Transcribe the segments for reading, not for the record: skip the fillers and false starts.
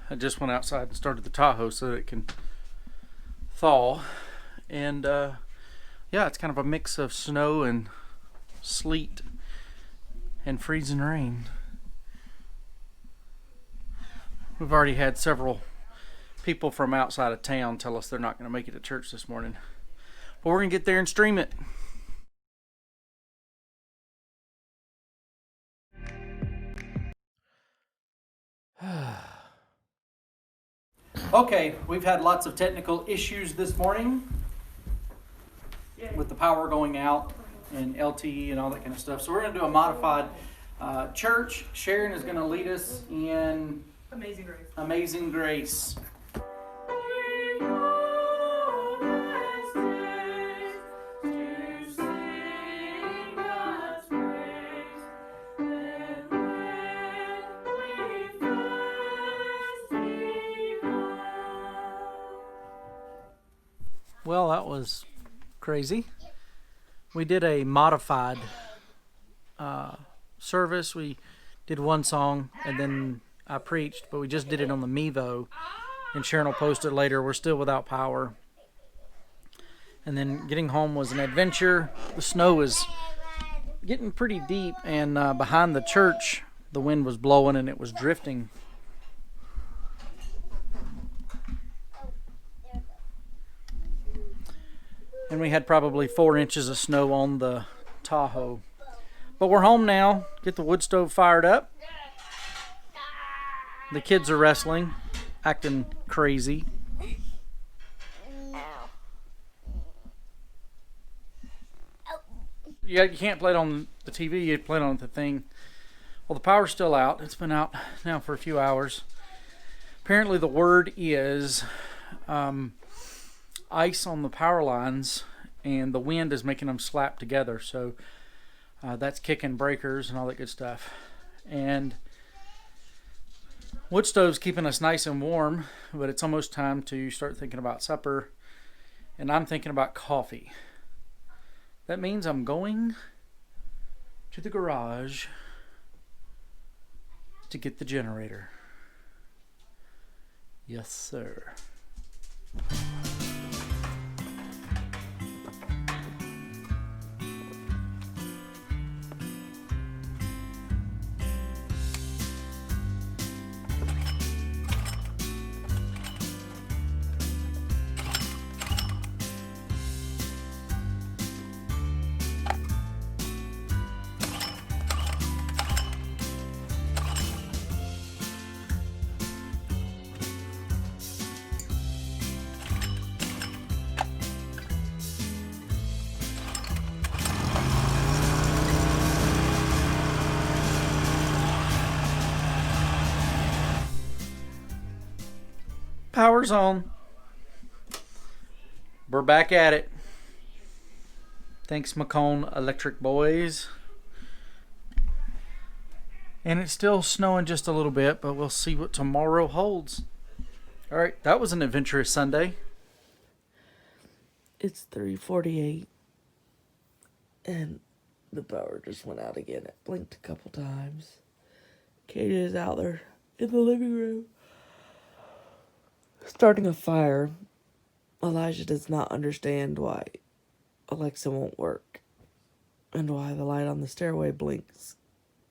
I just went outside and started the Tahoe so that it can thaw. And yeah, it's kind of a mix of snow and sleet and freezing rain. We've already had several people from outside of town tell us they're not going to make it to church this morning. But we're going to get there and stream it. Okay, we've had lots of technical issues this morning with the power going out and LTE and all that kind of stuff. So we're going to do a modified church. Sharon is going to lead us in Amazing Grace. Amazing Grace. Well, that was crazy. We did a modified service. We did one song and then I preached, but we just did it on the Mevo. And Sharon will post it later. We're still without power. And then getting home was an adventure. The snow is getting pretty deep, and behind the church, the wind was blowing and it was drifting. And we had probably 4 inches of snow on the Tahoe. But we're home now. Get the wood stove fired up. The kids are wrestling, acting crazy. Yeah, you can't play it on the TV, you play it on the thing. Well, the power's still out. It's been out now for a few hours. Apparently the word is ice on the power lines, and the wind is making them slap together. So that's kicking breakers and all that good stuff. And wood stove's keeping us nice and warm, but it's almost time to start thinking about supper. And I'm thinking about coffee. That means I'm going to the garage to get the generator. Yes, sir. Power's on. We're back at it. Thanks, Macomb Electric Boys. And it's still snowing just a little bit, but we'll see what tomorrow holds. All right, that was an adventurous Sunday. It's 3:48, and the power just went out again. It blinked a couple times. Katie is out there in the living room starting a fire. Elijah does not understand why Alexa won't work and why the light on the stairway blinks,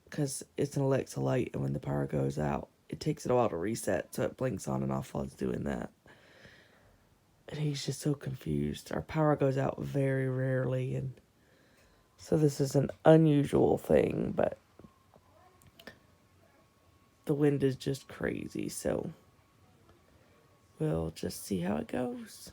because it's an Alexa light, and when the power goes out, it takes it a while to reset, so it blinks on and off while it's doing that. And he's just so confused. Our power goes out very rarely, and so this is an unusual thing, but the wind is just crazy, so we'll just see how it goes.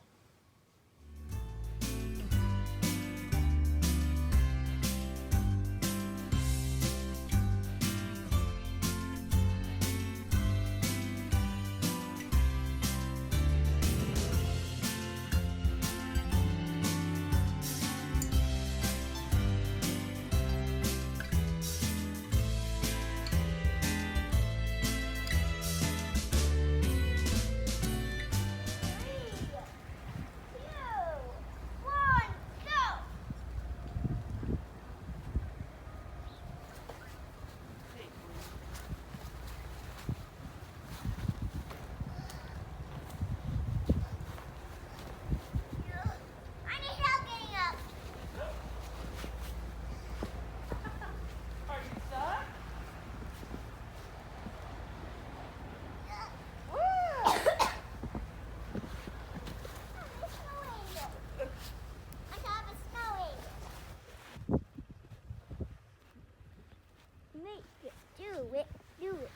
Make it. Do it. Do it.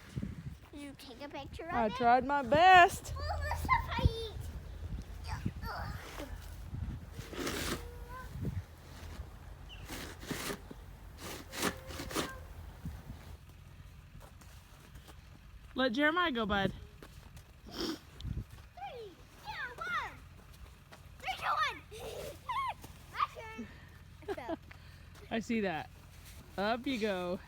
You take a picture of I it? tried my best. All the stuff I eat. Let Jeremiah go, bud. 3, 2, 1. 3, 2, 1. My turn. I see that. Up you go.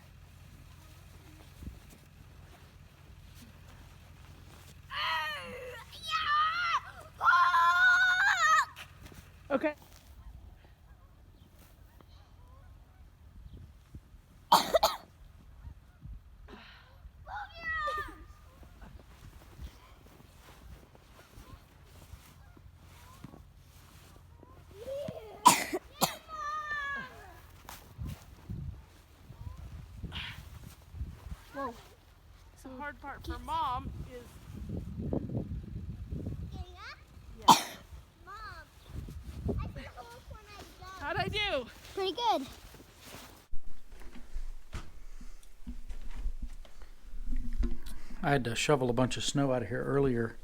Okay. Whoa. The hard part for Mom is... Yeah. Mom, I feel holes when I jump. How'd I do? Pretty good. I had to shovel a bunch of snow out of here earlier.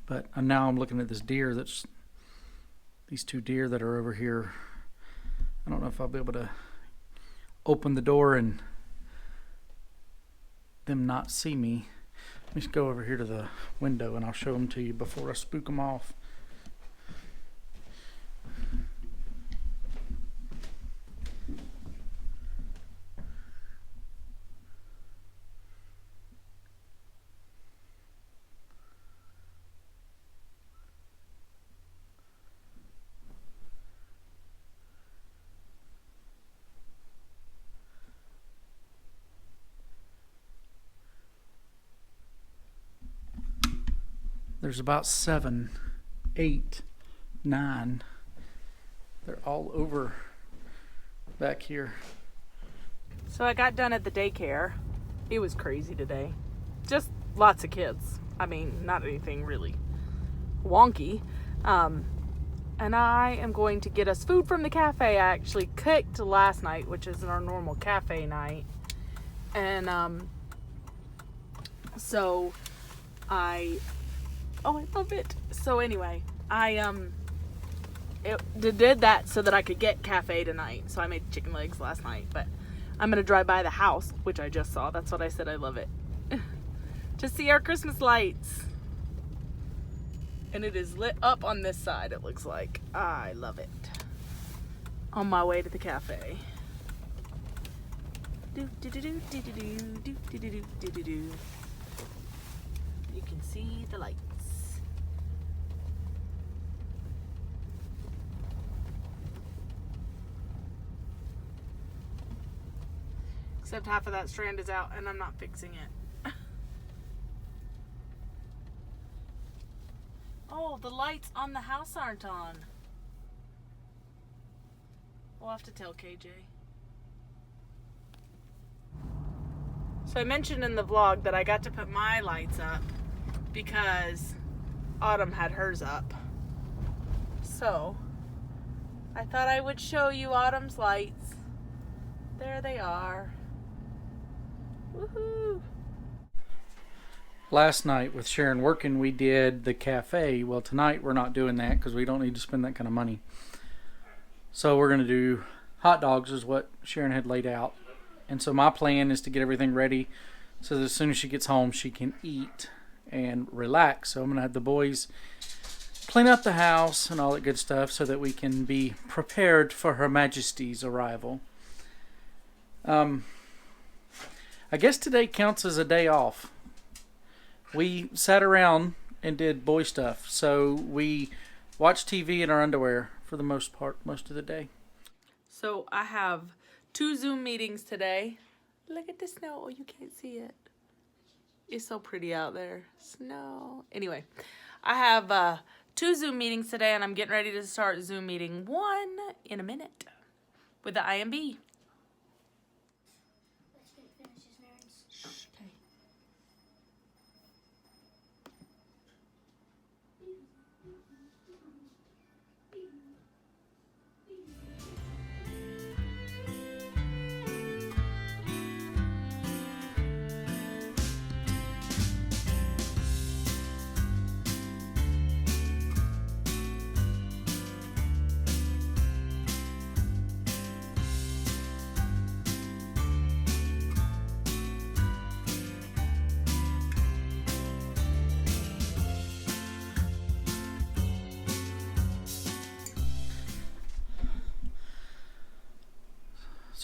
But now I'm looking at this deer these 2 deer that are over here. I don't know if I'll be able to open the door and them not see me. Let me just go over here to the window and I'll show them to you before I spook them off. There's about 7, 8, 9. They're all over back here. So I got done at the daycare. It was crazy today. Just lots of kids. I mean, not anything really wonky. And I am going to get us food from the cafe. I actually cooked last night, which isn't our normal cafe night. And so I love it. So anyway, I did that so that I could get cafe tonight. So I made chicken legs last night, but I'm gonna drive by the house, which I just saw. That's what I said. I love it. To see our Christmas lights. And it is lit up on this side, it looks like. I love it. On my way to the cafe. Do do do do do do do do do do do do. You can see the lights. Except half of that strand is out and I'm not fixing it. Oh, the lights on the house aren't on. We'll have to tell KJ. So I mentioned in the vlog that I got to put my lights up because Autumn had hers up. So I thought I would show you Autumn's lights. There they are. Woohoo! Last night with Sharon working, we did the cafe. Well, tonight we're not doing that because we don't need to spend that kind of money. So we're going to do hot dogs is what Sharon had laid out. And so my plan is to get everything ready so that as soon as she gets home, she can eat and relax. So I'm going to have the boys clean up the house and all that good stuff so that we can be prepared for Her Majesty's arrival. I guess today counts as a day off. We sat around and did boy stuff. So we watched TV in our underwear for the most part, most of the day. So I have 2 Zoom meetings today. Look at the snow. Oh, you can't see it. It's so pretty out there. Snow. Anyway, I have 2 Zoom meetings today, and I'm getting ready to start Zoom meeting 1 in a minute with the IMB. Okay.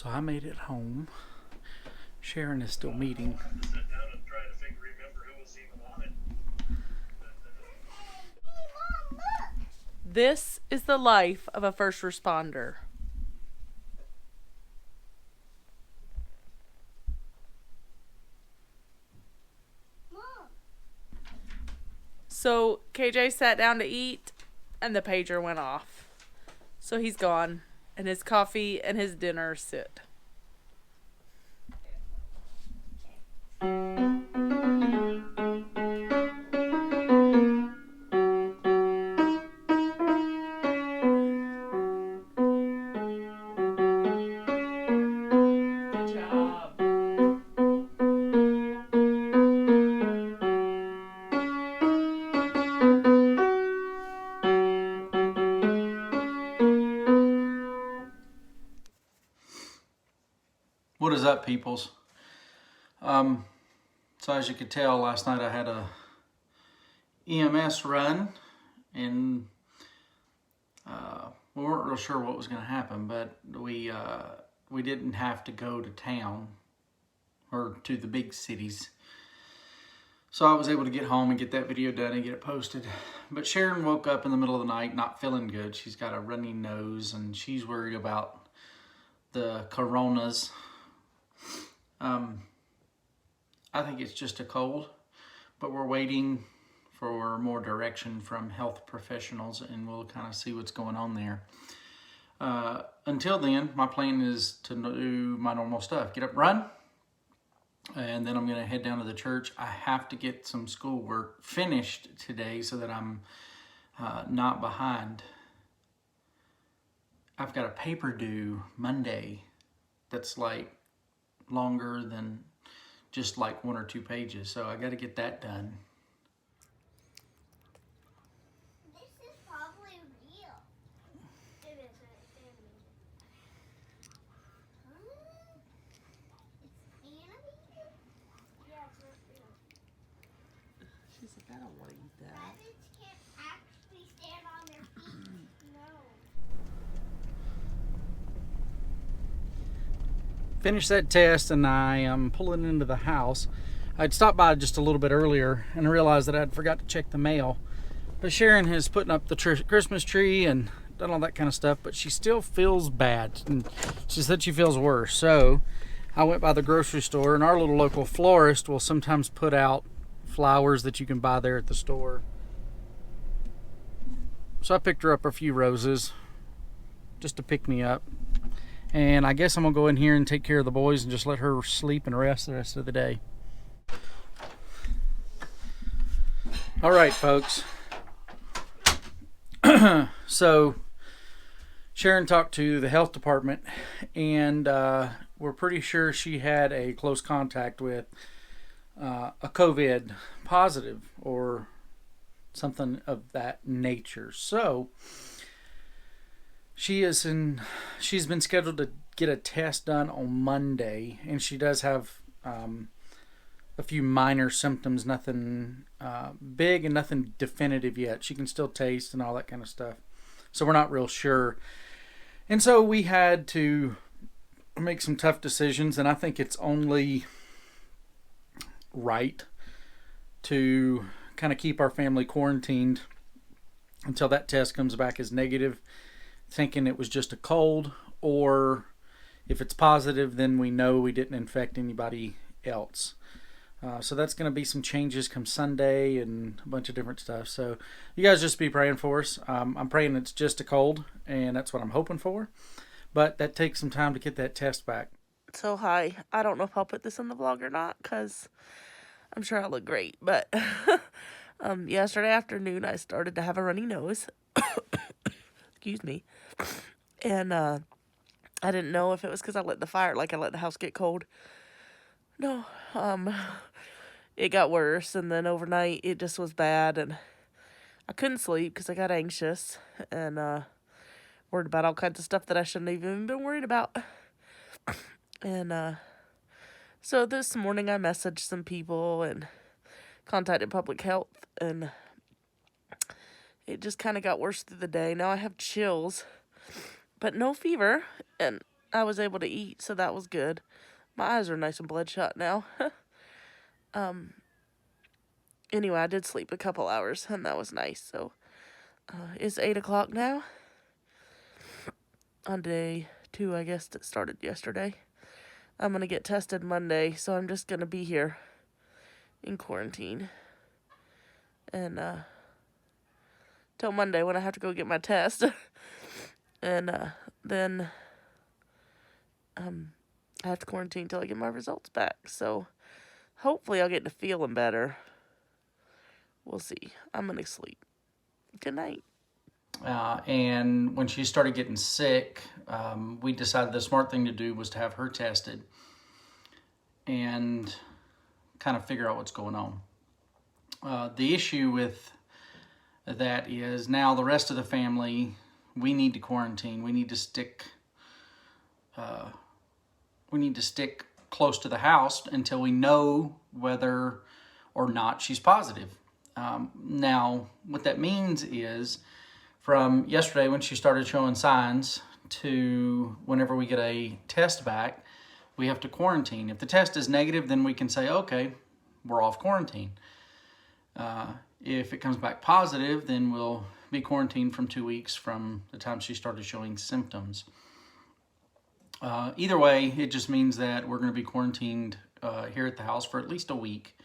So I made it home. Sharon is still meeting. This is the life of a first responder. Mom. So KJ sat down to eat and the pager went off. So he's gone and his coffee and his dinner sit. Good job. What is up, peoples? So as you could tell, last night I had a EMS run, and we weren't real sure what was going to happen, but we didn't have to go to town or to the big cities. So I was able to get home and get that video done and get it posted. But Sharon woke up in the middle of the night not feeling good. She's got a runny nose and she's worried about the coronas. I think it's just a cold, but we're waiting for more direction from health professionals and we'll kind of see what's going on there. Until then, my plan is to do my normal stuff. Get up, run, and then I'm going to head down to the church. I have to get some schoolwork finished today so that I'm not behind. I've got a paper due Monday that's like longer than just like 1 or 2 pages, so I got to get that done. This is probably real. It is. It's animated. Huh? It's animated? Yeah, it's not real. She's like, I don't want to eat that. Rabbits can't actually stand on their feet. No. Finished that test and I am pulling into the house. I'd stopped by just a little bit earlier and realized that I'd forgot to check the mail. But Sharon is putting up the Christmas tree and done all that kind of stuff, but she still feels bad. And she said she feels worse. So I went by the grocery store, and our little local florist will sometimes put out flowers that you can buy there at the store. So I picked her up a few roses just to pick me up. And I guess I'm going to go in here and take care of the boys and just let her sleep and rest the rest of the day. All right, folks. So Sharon talked to the health department, and we're pretty sure she had a close contact with a COVID positive or something of that nature. So she's been scheduled to get a test done on Monday, and she does have a few minor symptoms, nothing big and nothing definitive yet. She can still taste and all that kind of stuff. So we're not real sure. And so we had to make some tough decisions, and I think it's only right to kind of keep our family quarantined until that test comes back as negative, thinking it was just a cold, or if it's positive, then we know we didn't infect anybody else. So that's going to be some changes come Sunday and a bunch of different stuff. So you guys just be praying for us. I'm praying it's just a cold, and that's what I'm hoping for. But that takes some time to get that test back. So, hi. I don't know if I'll put this in the vlog or not, because I'm sure I look great. But yesterday afternoon, I started to have a runny nose. Excuse me. And I didn't know if it was because I let the house get cold. No, it got worse, and then overnight it just was bad, and I couldn't sleep because I got anxious and worried about all kinds of stuff that I shouldn't have even been worried about. And so this morning I messaged some people and contacted public health, and it just kind of got worse through the day. Now I have chills, but no fever, and I was able to eat, so that was good. My eyes are nice and bloodshot now. Anyway, I did sleep a couple hours, and that was nice. So it's 8 o'clock now. On day 2, I guess, that started yesterday. I'm going to get tested Monday, so I'm just going to be here in quarantine. And till Monday when I have to go get my test. And then I have to quarantine till I get my results back. So hopefully I'll get to feeling better. We'll see. I'm going to sleep. Good night. And when she started getting sick, we decided the smart thing to do was to have her tested and kind of figure out what's going on. The issue with that is now the rest of the family, we need to quarantine. We need to stick close to the house until we know whether or not she's positive. Now, what that means is from yesterday when she started showing signs to whenever we get a test back, we have to quarantine. If the test is negative, then we can say, okay, we're off quarantine. If it comes back positive, then we'll be quarantined from 2 weeks from the time she started showing symptoms. Either way, it just means that we're going to be quarantined here at the house for at least a week.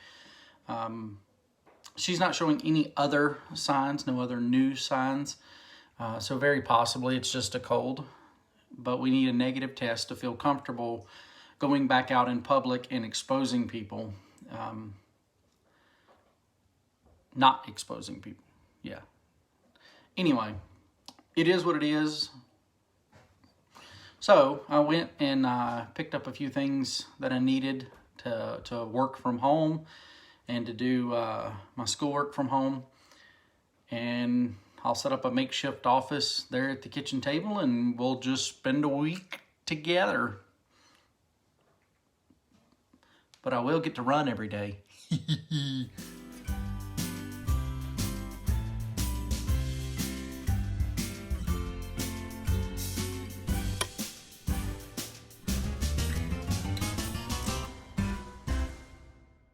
She's not showing any other signs, no other new signs. So very possibly it's just a cold. But we need a negative test to feel comfortable going back out in public and exposing people. Not exposing people. Yeah. Anyway, it is what it is. So I went and picked up a few things that I needed to work from home and to do my schoolwork from home. And I'll set up a makeshift office there at the kitchen table and we'll just spend a week together. But I will get to run every day.